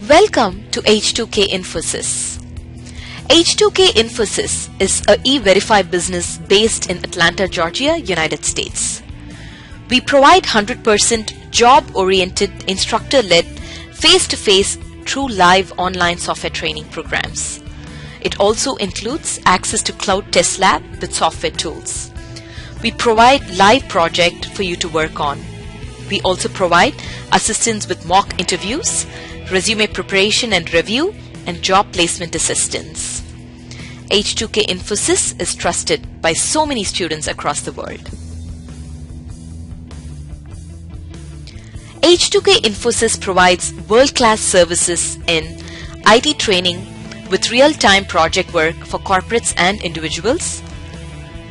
Welcome to H2K Infosys. H2K Infosys is a e-verify business based in Atlanta, Georgia, United States. We provide 100% job-oriented, instructor-led, face-to-face, true live online software training programs. It also includes access to cloud test lab with software tools. We provide live project for you to work on. We also provide assistance with mock interviews, resume preparation and review, and job placement assistance. H2K Infosys is trusted by so many students across the world. H2K Infosys provides world-class services in IT training with real-time project work for corporates and individuals,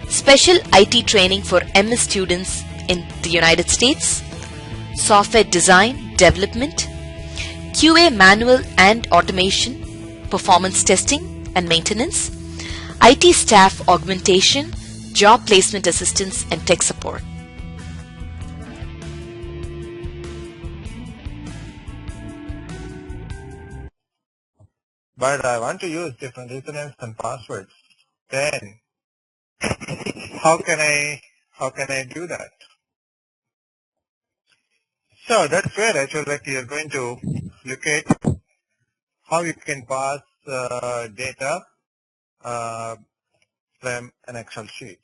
special IT training for MS students in the United States, software design, development, QA manual and automation, performance testing and maintenance, IT staff augmentation, job placement assistance, and tech support. But I want to use different usernames and passwords. Then how can I do that? So that's where actually you're going to look at how you can pass data from an Excel sheet,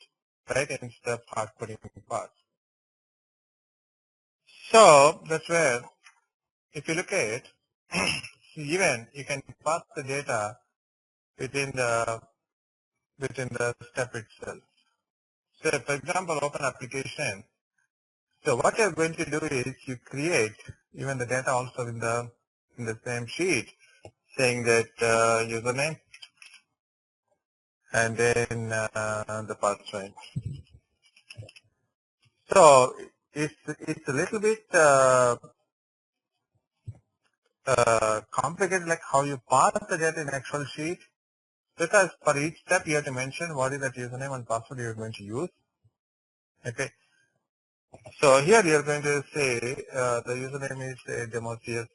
right? Instead of hard coding parts. So that's where, if you look at, even you can pass the data within the step itself. So, for example, open application. So what you're going to do is you create even the data also in the same sheet, saying that username and then the password. So it's a little bit complicated, like how you pass the data in Excel sheet, because for each step you have to mention what is that username and password you're going to use. Okay. So here you're going to say the username is demo CS.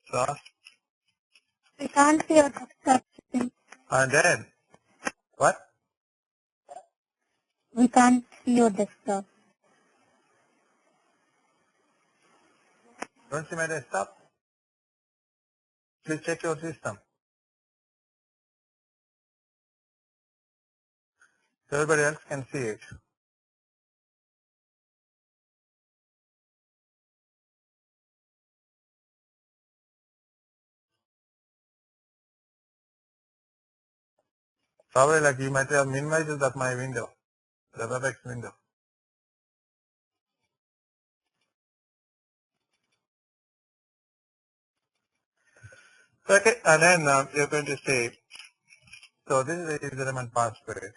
We can't see your desktop. And then what? We can't see your desktop. Don't see my desktop? Please check your system. So everybody else can see it. Probably like you might have minimized that my window, the WebEx window. Okay, and then you're going to say, so this is the username and password.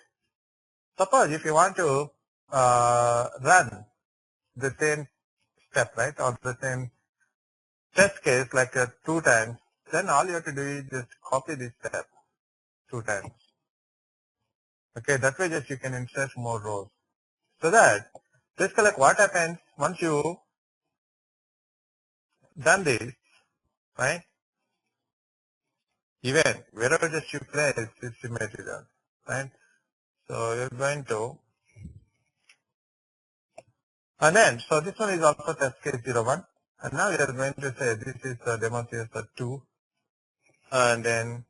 Suppose if you want to run the same step, right, or the same test case like 2 times, then all you have to do is just copy this step 2 times. Okay, that way just you can insert more rows. So that, basically like what happens once you done this, right, even wherever just you place, it's material, right? So you're going to, and then, so this one is also test case 01, and now you're going to say this is demo CS 2, and then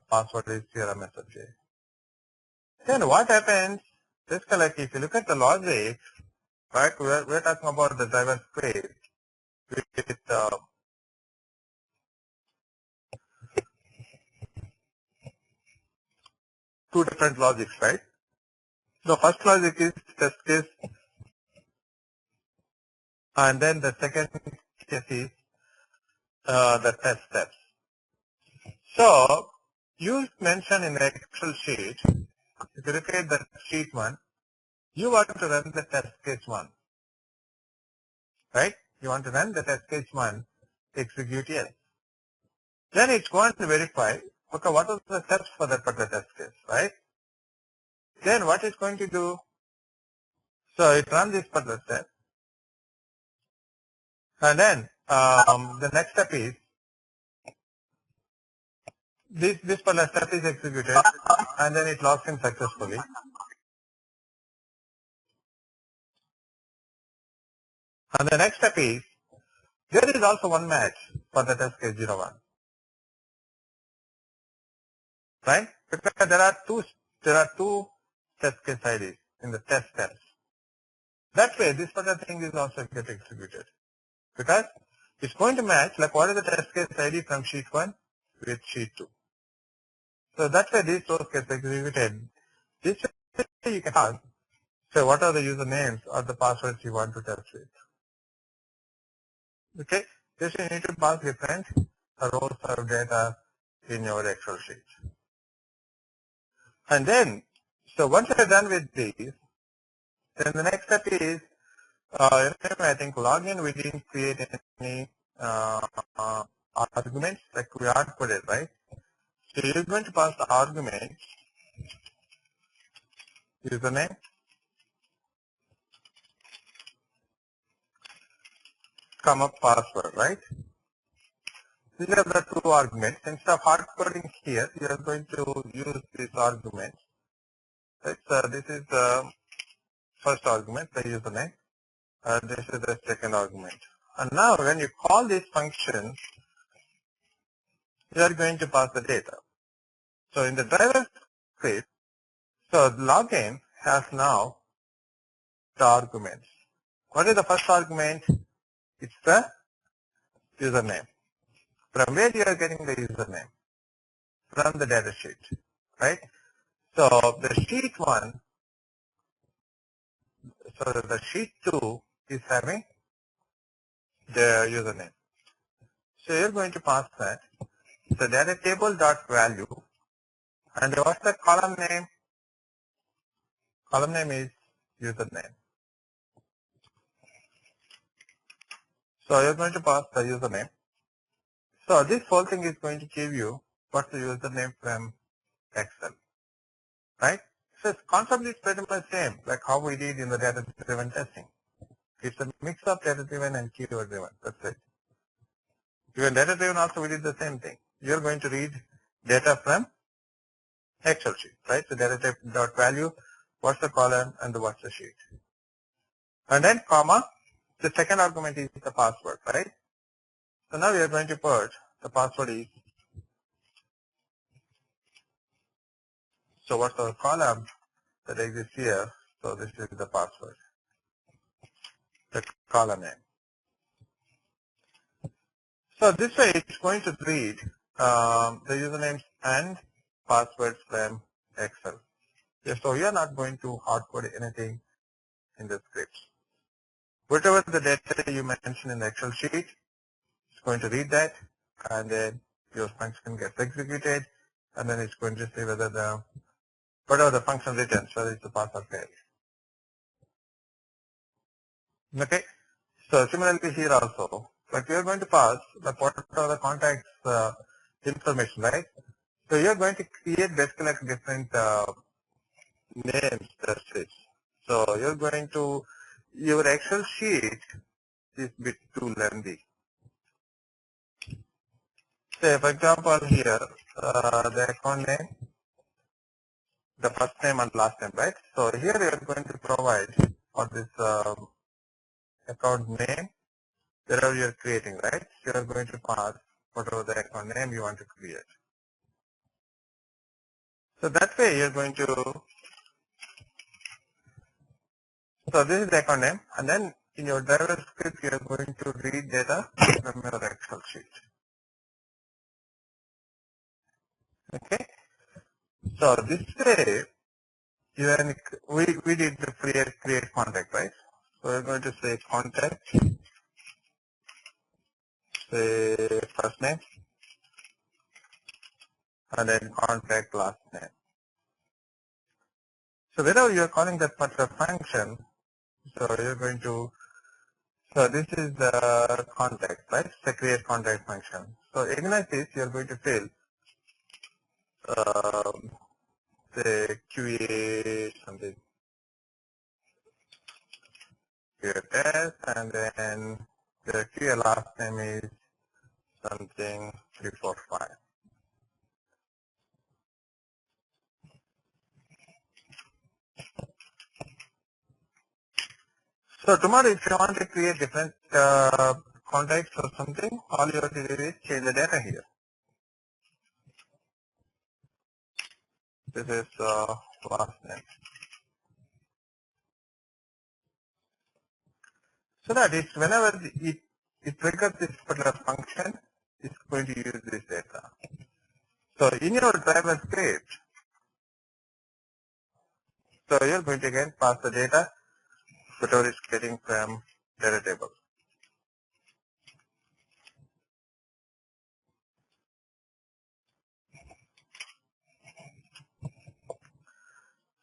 password is CRMSFJ. Then what happens, basically like if you look at the logic, right, we're talking about the driver script with 2 different logics, right? The first logic is test case, and then the second case is the test steps. So you mention in the Excel sheet, if you look at the sheet 1, you want to run the test case 1, right? You want to run the test case 1, execute yes. Then it's going to verify, okay, what are the steps for that particular test case, right? Then what it's going to do, so it runs this particular step, and then the next step is this particular step is executed and then it logs in successfully. And the next step is, there is also one match for the test case 01. Right? Because there are two test case IDs in the test steps. That way, this particular thing is also get executed. Because it's going to match, like what is the test case ID from sheet 1 with sheet 2. So that way these two gets executed. This way you can ask, so what are the usernames or the passwords you want to test with. Okay? This you need to pass different rows of data in your Excel sheet. And then, so once you're done with these, then the next step is, I think login, we didn't create any arguments, like we hard coded, right? So you're going to pass the argument, username, comma password, right? These are the two arguments. Instead of hard coding here, you are going to use this argument. Right? So this is the first argument, the username. This is the second argument. And now when you call this function, you are going to pass the data. So in the driver script, so login has now the arguments. What is the first argument? It's the username. From where you are getting the username? From the data sheet, right? So the sheet 1, so the sheet 2 is having the username. So you're going to pass that. So data table dot value, and what's the column name? Column name is username. So you're going to pass the username. So this whole thing is going to give you what's the username from Excel, right? So the concept is pretty much same, like how we did in the data-driven testing. It's a mix of data-driven and keyword-driven. That's it. Even data-driven also we did the same thing. You're going to read data from Excel sheet, right? So data type dot value, what's the column and what's the sheet. And then comma, the second argument is the password, right? So now we are going to put the password is, so what's the column that exists here? So this is the password, the column name. So this way it's going to read the usernames and passwords from Excel. Yeah, so we are not going to hard code anything in the scripts. Whatever the data you mentioned in the Excel sheet, it's going to read that, and then your function gets executed, and then it's going to say whether the whatever the function returns, whether it's a pass or fail. Okay. So similarly here also, but we are going to pass the what are the contacts information, right? So you are going to create basically like different names. That's it. So you're going to your Excel sheet is a bit too lengthy. Say, for example, here, the account name, the first name and last name, right? So here we are going to provide for this account name, wherever you are creating, right? So you are going to pass whatever the account name you want to create. So that way you are going to, so this is the account name, and then in your driver script you are going to read data from your Excel sheet. Okay? So this way, we did the create contact, right? So we're going to say contact, say first name, and then contact last name. So whenever you're calling that particular function, so you're going to, so this is the contact, right? It's the create contact function. So ignite this, you're going to fill, say QA something, QA test, and then the QA last name is something 345. So tomorrow, if you want to create different contexts or something, all you have to do is change the data here. This is last name. So that is whenever it triggers this particular function, it's going to use this data. So in your driver script, so you're going to again pass the data, whatever it's getting from data table.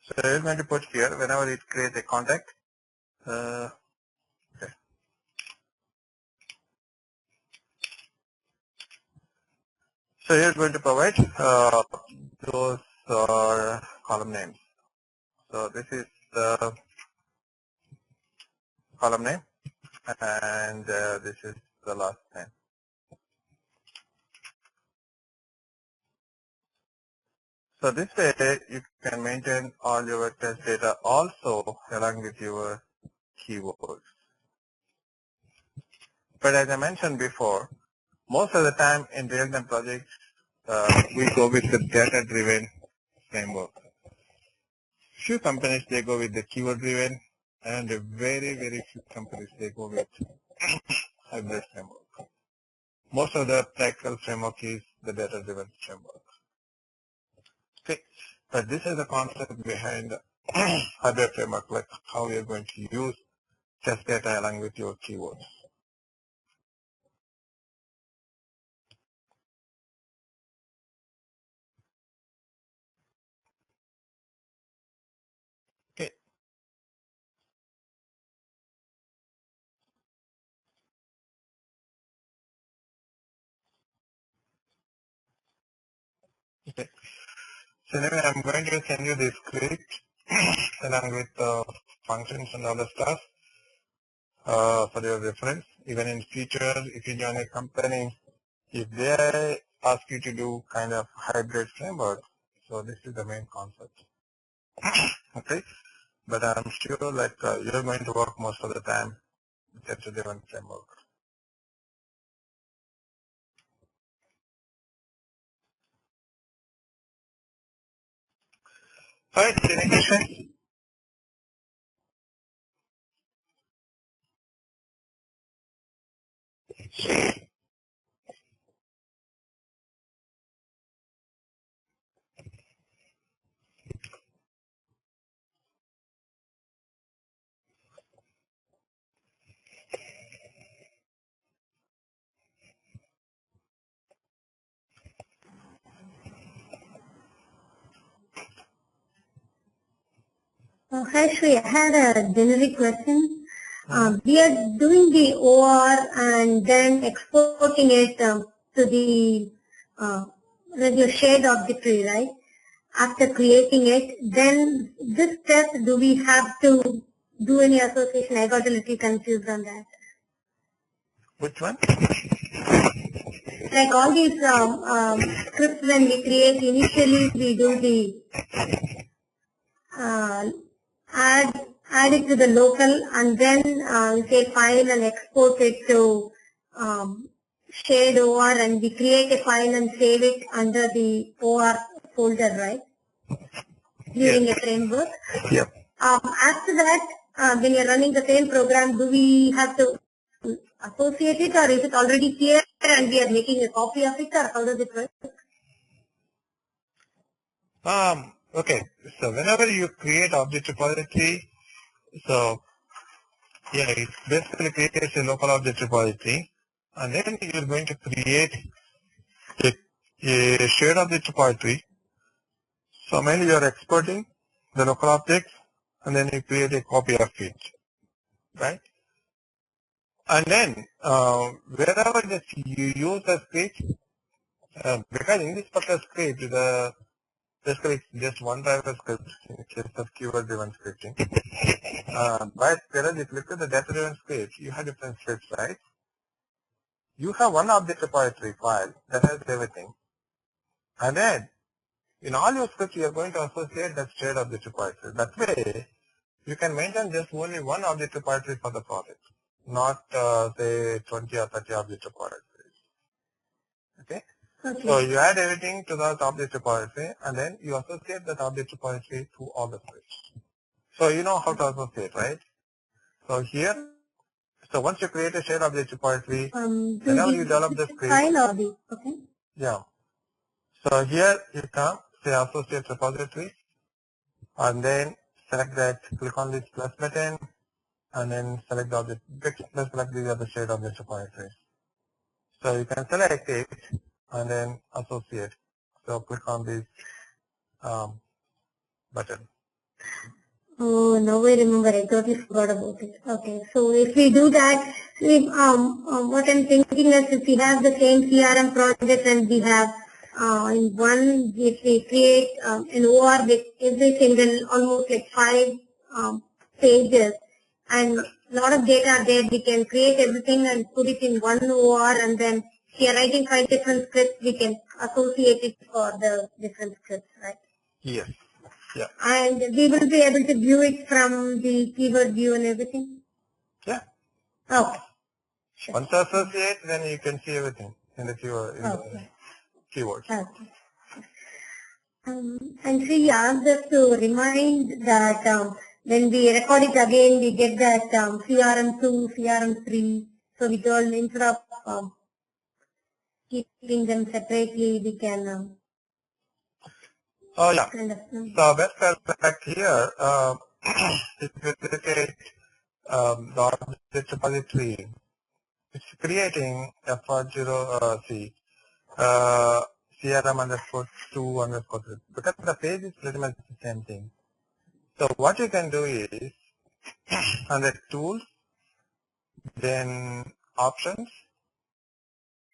So you're going to put here whenever it creates a contact. Okay. So you're going to provide those column names. So this is the column name, and this is the last name. So this way you can maintain all your test data also along with your keywords. But as I mentioned before, most of the time in real-time projects, we go with the data-driven framework. Few companies, they go with the keyword-driven, and very, very few companies, they go with hybrid framework. Most of the practical framework is the data-driven framework. Okay, but this is the concept behind hybrid framework, like how you're going to use test data along with your keywords. Okay. Okay. So anyway, I'm going to send you this script along with functions and other stuff for your reference. Even in future, if you join a company, if they ask you to do kind of hybrid framework, so this is the main concept. Okay, but I'm sure like you're going to work most of the time with a different framework. All right, any questions? Hi Shri, I had a generic question. We are doing the OR and then exporting it to the your shared objectory, right? After creating it, then this step, do we have to do any association? I got a little confused on that. Which one? Like all these scripts when we create, initially we do the add it to the local and then we say file and export it to shared OR and we create a file and save it under the OR folder, right? Using a framework. Yep. After that, when you're running the same program, do we have to associate it or is it already here and we are making a copy of it or how does it work? Okay, so whenever you create object repository, so yeah, it basically creates a local object repository, and then you're going to create a shared object repository. So mainly you're exporting the local objects, and then you create a copy of it, right? And then wherever that you use the script, because in this particular script, basically it's just one driver script in the case of keyword-driven scripting. But whereas if you look at the data-driven script, you have different scripts, right? You have one object repository file that has everything. And then in all your scripts, you are going to associate that shared object repository. That way, you can maintain just only one object repository for the project, not say 20 or 30 object repositories. Okay? So you add everything to that object repository and then you associate that object repository to all the scripts. So you know how to associate, right? So here, so once you create a shared object repository, whenever you develop the script, okay. yeah. So here you come, say associate repository, and then select that, click on this plus button, and then select the object, let's select these are the shared object repositories. So you can select it and then associate. So click on this button. Oh, now I remember. I totally forgot about it. Okay, so if we do that, what I'm thinking is if we have the same CRM project and we have in one, if we create an OR with every single, almost like 5 pages and a lot of data there, we can create everything and put it in one OR, and then if we are writing 5 different scripts, we can associate it for the different scripts, right? Yes. Yeah. And we will be able to view it from the keyword view and everything? Yeah. Okay. Sure. Once you associate, then you can see everything in the keyword, the keywords. Okay. And she asked us to remind that when we record it again, we get that CRM2, CRM3. So we told instead of keeping them separately, we can Oh yeah. kind of. So best fact here, if you look at the object repository, it's creating F0C CRM underscore 2 underscore 3 because the page is pretty much the same thing. So what you can do is under tools, then options,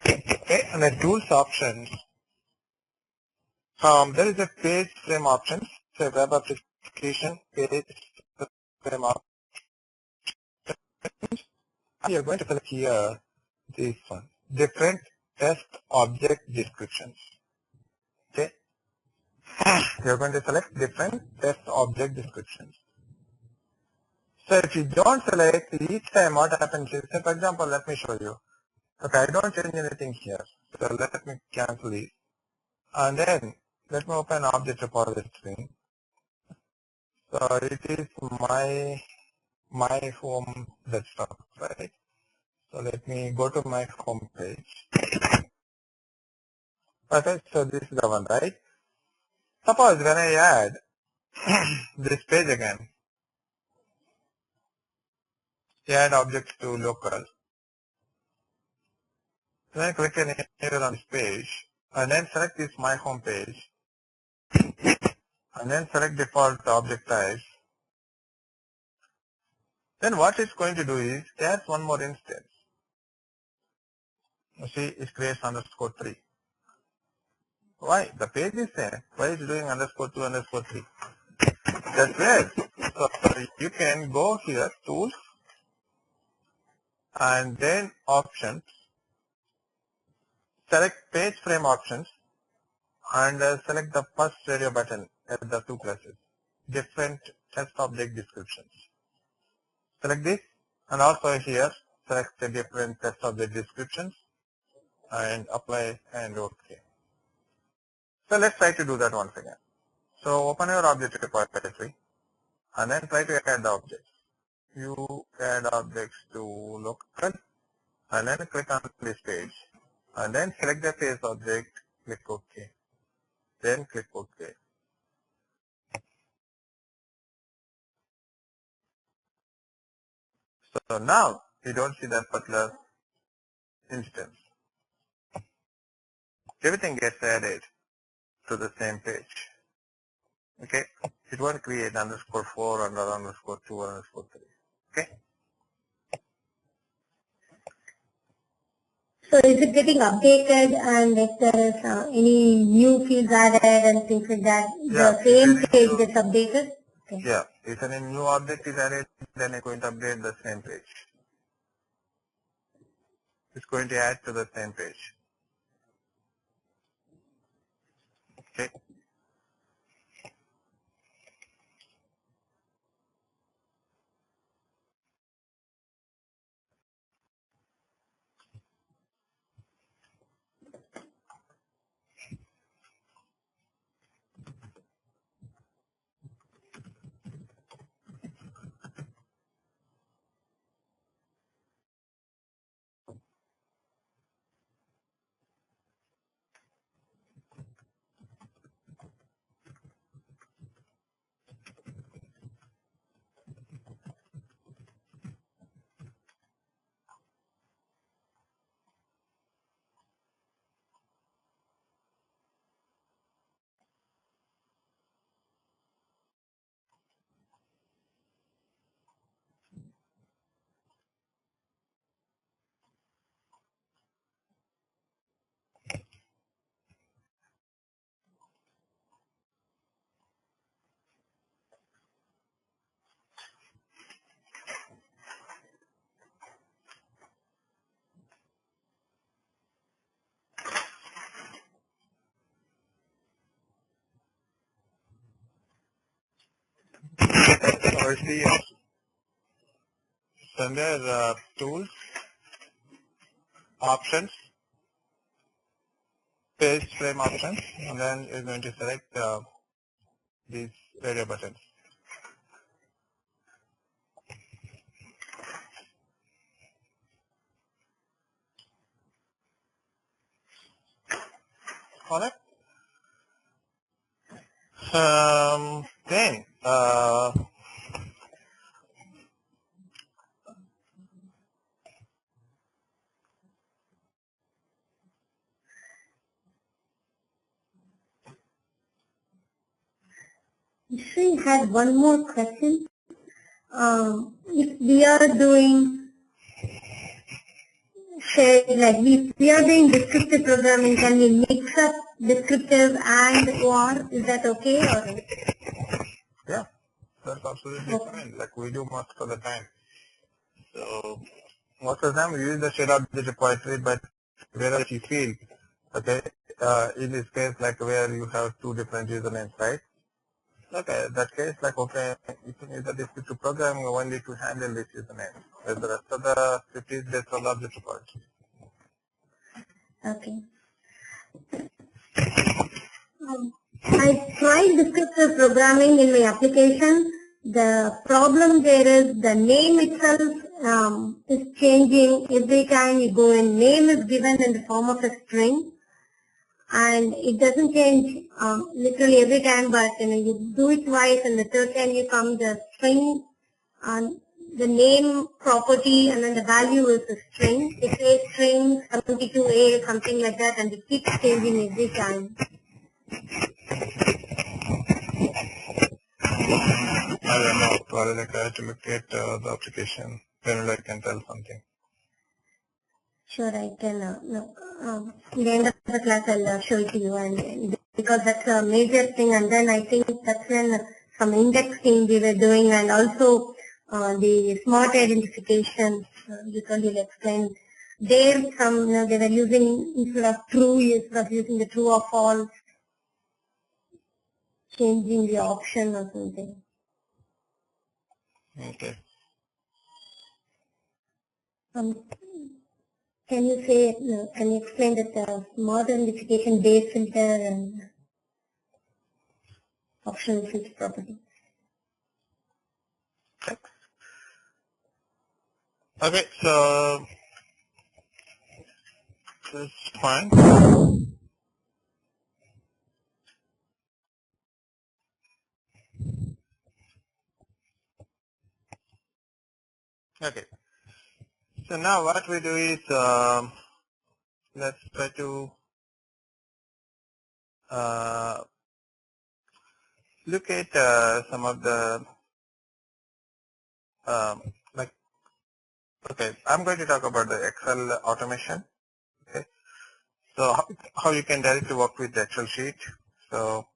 okay, under tools options, there is a page frame options, so web application page frame options. You're going to select here this one, different test object descriptions. Okay, you're going to select different test object descriptions. So if you don't select, each time what happens is, say for example, let me show you. Okay, I don't change anything here. So let me cancel it. And then let me open object repository. So it is my home desktop, right? So let me go to my home page. Okay, so this is the one, right? Suppose when I add this page again, add object to local, then I click anywhere on this page, and then select this my home page, and then select default object types. Then what it's going to do is add one more instance. You see, it creates underscore 3. Why? The page is same. Why is it doing underscore 2 underscore 3? That's weird. So you can go here, tools, and then options, select page frame options, and select the first radio button at the 2 classes, different test object descriptions. Select this, and also here, select the different test object descriptions, and apply and OK. So let's try to do that once again. So open your object repository, and then try to add the objects. You add objects to local, and then click on this page, and then select the page object, click OK, then click OK. So now you don't see that particular instance. Everything gets added to the same page. Okay, it won't create underscore 4 underscore 2 underscore 3. Okay. So is it getting updated, and if there is any new fields added and things like that, Yeah, the same page gets updated? Okay. Yeah, if any new object is added, then it's going to update the same page. It's going to add to the same page. Okay. oversee it. Under tools, options, page frame options, and then you're going to select these radio buttons. Alright. Then She had one more question. If we are doing, say, like we are doing descriptive programming, can we mix up descriptive and OR? Is that okay? Or? yeah, that's absolutely fine. Like we do most of the time. So most of the time we use the shared object repository, but whereas you feel, okay, in this case, like where you have two different usernames, right? Okay, that case, like, okay, you can use the descriptive programming only to handle this username. Whereas the rest of the script is based on the object repository. Okay. I tried descriptive programming in my application. The problem there is the name itself is changing every time you go in. Name is given in the form of a string, and it doesn't change literally every time, but you do it twice, and the third time you come, the string, the name property, and then the value is a string. It says string 72A, something like that, and it keeps changing every time. I don't know, probably like I have to look at the application, then I can tell something. Sure, I can. In the end of the class, I'll show it to you, and because that's a major thing. And then I think that's when some indexing we were doing, and also the smart identification. Because you'll explain. There, they were using instead of true, instead of using the true or false, changing the option or something. Okay. Can you say? Can you explain that smart identification base filter and optional filter property? Okay, so that's fine. Okay. So now what we do is let's try to look at some of the like. Okay, I'm going to talk about the Excel automation. Okay, so how you can directly work with the Excel sheet. So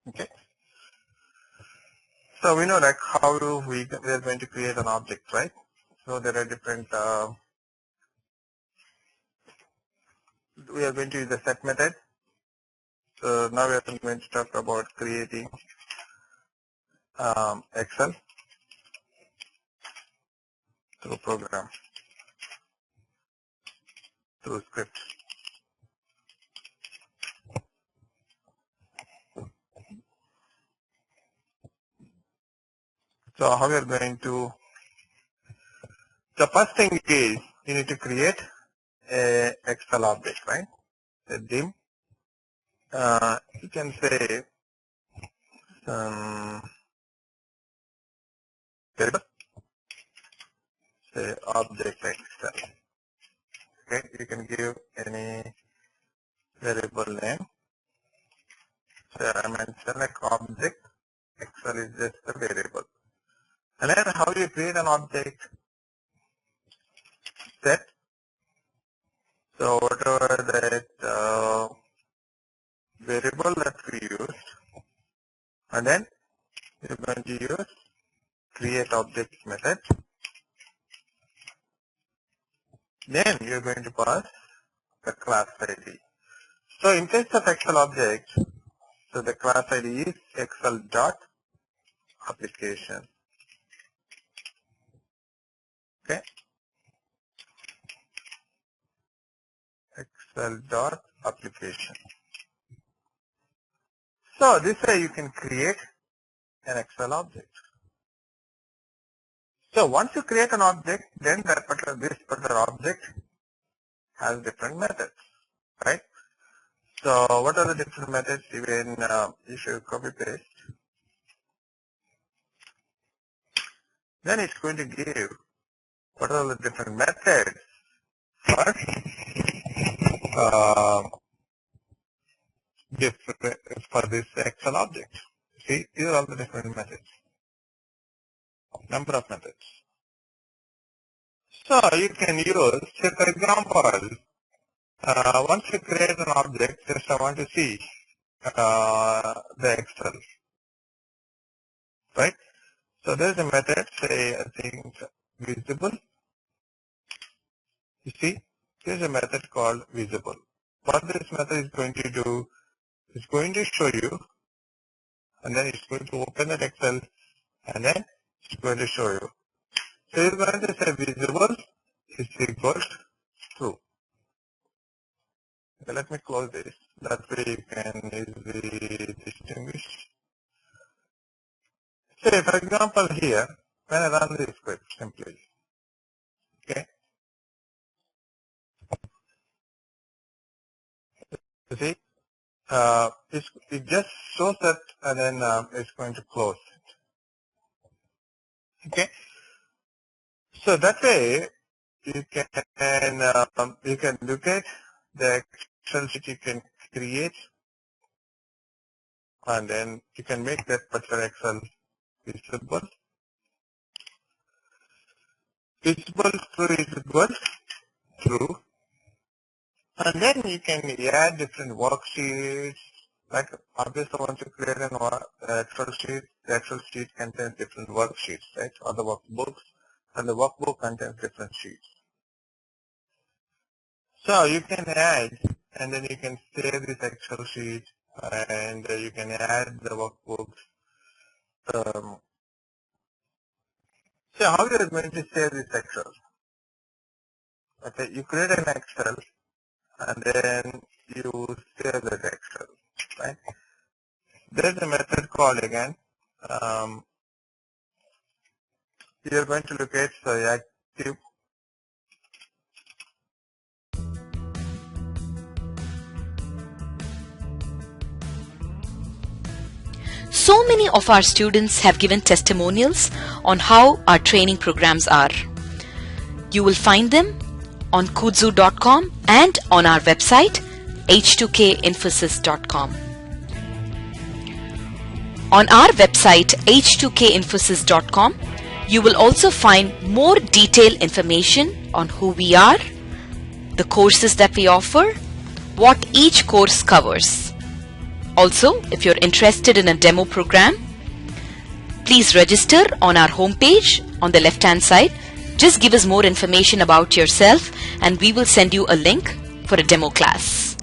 okay. So we know like how we are going to create an object, right? So there are different. We are going to use the set method. So now we are going to talk about creating Excel through program, through script. So how we are going to, the first thing is you need to create a Excel object, right? A dim. You can say variable, say object Excel. Okay, you can give any variable name. So I mentioned like object Excel is just a variable. And then how you create an object set. So whatever that variable that we use, and then you're going to use create object method. Then you're going to pass the class ID. So in case of Excel object, so the class ID is Excel.application. Okay. Excel.application. So this way you can create an Excel object. So once you create an object, then this particular object has different methods, right? So what are the different methods? Even if you copy paste, then it's going to give what are the different methods for this Excel object. See, these are all the different methods, number of methods. So you can use, say for example, once you create an object, just I want to see the Excel, right? So there's a method, say I think visible. You see, there's a method called visible. What this method is going to do, it's going to show you, and then it's going to open that Excel, and then it's going to show you. So you're going to say visible is equals true. Okay, let me close this. That way you can easily distinguish. Say for example here, when I run this script simply, okay, you see, it just shows that and then it's going to close it. Okay, so that way you can look at the Excel sheet you can create, and then you can make that particular Excel visible. Visible true is equal true. And then you can add different worksheets. Like obviously once you create an Excel sheet, the Excel sheet contains different worksheets, right? Or the workbooks, and the workbook contains different sheets. So you can add, and then you can save this Excel sheet, and you can add the workbooks. So how you are going to save this Excel? Okay, you create an Excel, and then you save that Excel, right? There's a method called again. You're going to look at active. So many of our students have given testimonials on how our training programs are. You will find them on kudzu.com and on our website h2kinfosys.com. On our website h2kinfosys.com, you will also find more detailed information on who we are, the courses that we offer, what each course covers. Also, if you're interested in a demo program, please register on our homepage on the left-hand side. Just give us more information about yourself and we will send you a link for a demo class.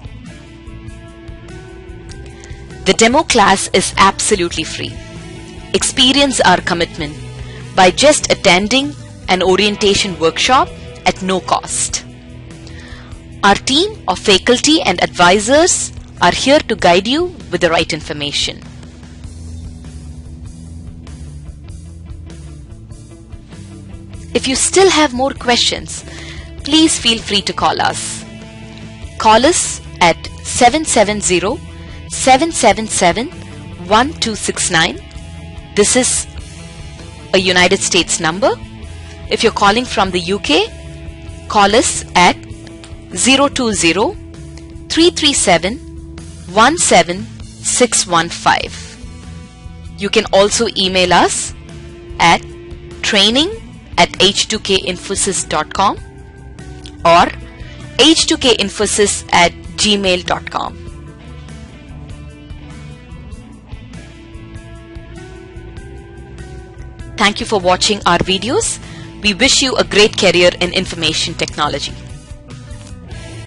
The demo class is absolutely free. Experience our commitment by just attending an orientation workshop at no cost. Our team of faculty and advisors are here to guide you with the right information. If you still have more questions, please feel free to call us. Call us at 770-777-1269. This is a United States number. If you're calling from the UK, call us at 020-337-17615. You can also email us at training@h2kinfosys.com or h2kinfosys@gmail.com. Thank you for watching our videos. We wish you a great career in information technology.